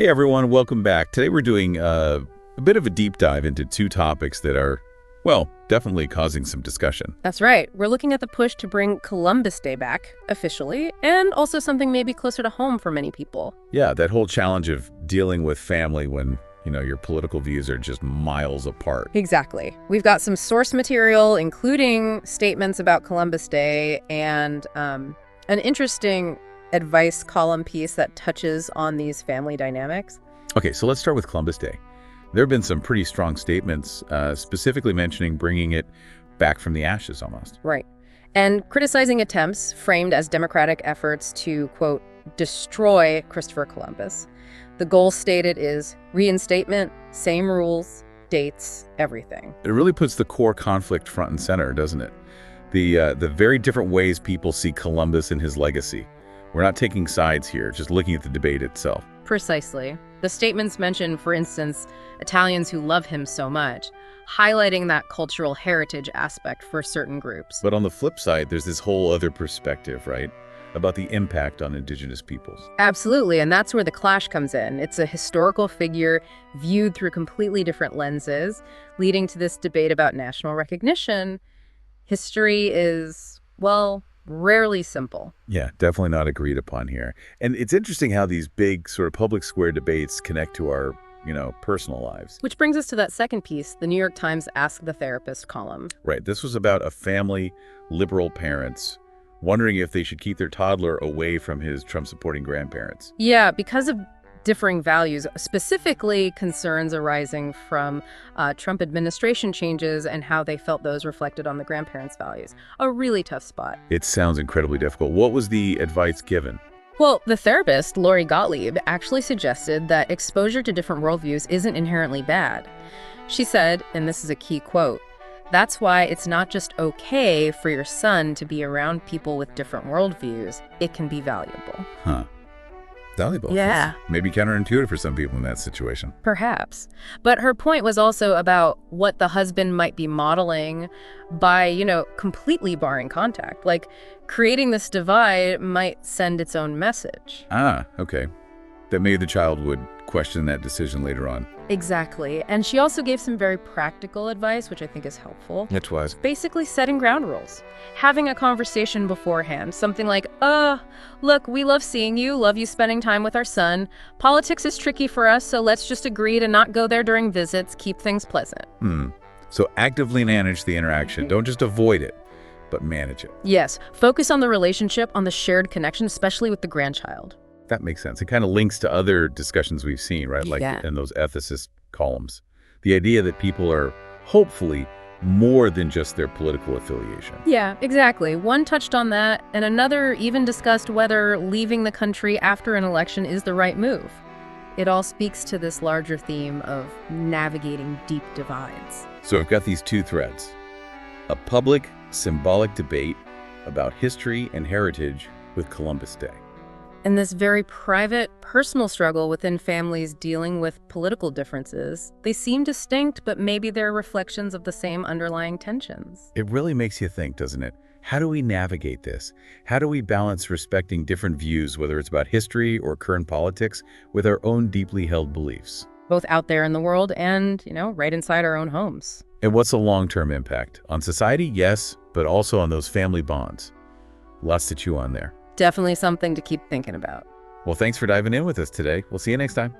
Hey everyone, welcome back. Today we're doing a bit of a deep dive into two topics that are, well, definitely causing some discussion. That's right. We're looking at the push to bring Columbus Day back, officially, and also something maybe closer to home for many people. Yeah, that whole challenge of dealing with family when, your political views are just miles apart. Exactly. We've got some source material, including statements about Columbus Day and an interesting advice column piece that touches on these family dynamics. Okay, so let's start with Columbus Day. There have been some pretty strong statements, specifically mentioning bringing it back from the ashes almost. Right. And criticizing attempts framed as democratic efforts to, quote, destroy Christopher Columbus. The goal stated is reinstatement, same rules, dates, everything. It really puts the core conflict front and center, doesn't it? The very different ways people see Columbus and his legacy. We're not taking sides here, just looking at the debate itself. Precisely. The statements mention, for instance, Italians who love him so much, highlighting that cultural heritage aspect for certain groups. But on the flip side, there's this whole other perspective, right? About the impact on indigenous peoples. Absolutely, and that's where the clash comes in. It's a historical figure viewed through completely different lenses, leading to this debate about national recognition. History is, well, rarely simple. Yeah, definitely not agreed upon here. And it's interesting how these big sort of public square debates connect to our, personal lives. Which brings us to that second piece, the New York Times Ask the Therapist column. Right. This was about a family, liberal parents, wondering if they should keep their toddler away from his Trump-supporting grandparents. Yeah, because of differing values, specifically concerns arising from Trump administration changes and how they felt those reflected on the grandparents' values. A really tough spot. It sounds incredibly difficult. What was the advice given? Well, the therapist, Lori Gottlieb, actually suggested that exposure to different worldviews isn't inherently bad. She said, and this is a key quote, "That's why it's not just okay for your son to be around people with different worldviews. It can be valuable." Huh. Valuable. Yeah. That's maybe counterintuitive for some people in that situation. Perhaps. But her point was also about what the husband might be modeling by, completely barring contact. Like, creating this divide might send its own message. Ah, okay. That maybe the child would question that decision later on. Exactly. And she also gave some very practical advice, which I think is helpful. It was. Basically setting ground rules. Having a conversation beforehand. Something like, look, we love seeing you, love you spending time with our son. Politics is tricky for us, so let's just agree to not go there during visits, keep things pleasant. So actively manage the interaction. Don't just avoid it, but manage it. Yes. Focus on the relationship, on the shared connection, especially with the grandchild. That makes sense. It kind of links to other discussions we've seen, right? Like in those ethicist columns. The idea that people are hopefully more than just their political affiliation. Yeah, exactly. One touched on that, and another even discussed whether leaving the country after an election is the right move. It all speaks to this larger theme of navigating deep divides. So I've got these two threads. A public, symbolic debate about history and heritage with Columbus Day. And this very private, personal struggle within families dealing with political differences. They seem distinct, but maybe they're reflections of the same underlying tensions. It really makes you think, doesn't it? How do we navigate this? How do we balance respecting different views, whether it's about history or current politics, with our own deeply held beliefs? Both out there in the world and, right inside our own homes. And what's the long-term impact? On society, yes, but also on those family bonds. Lots to chew on there. Definitely something to keep thinking about. Well, thanks for diving in with us today. We'll see you next time.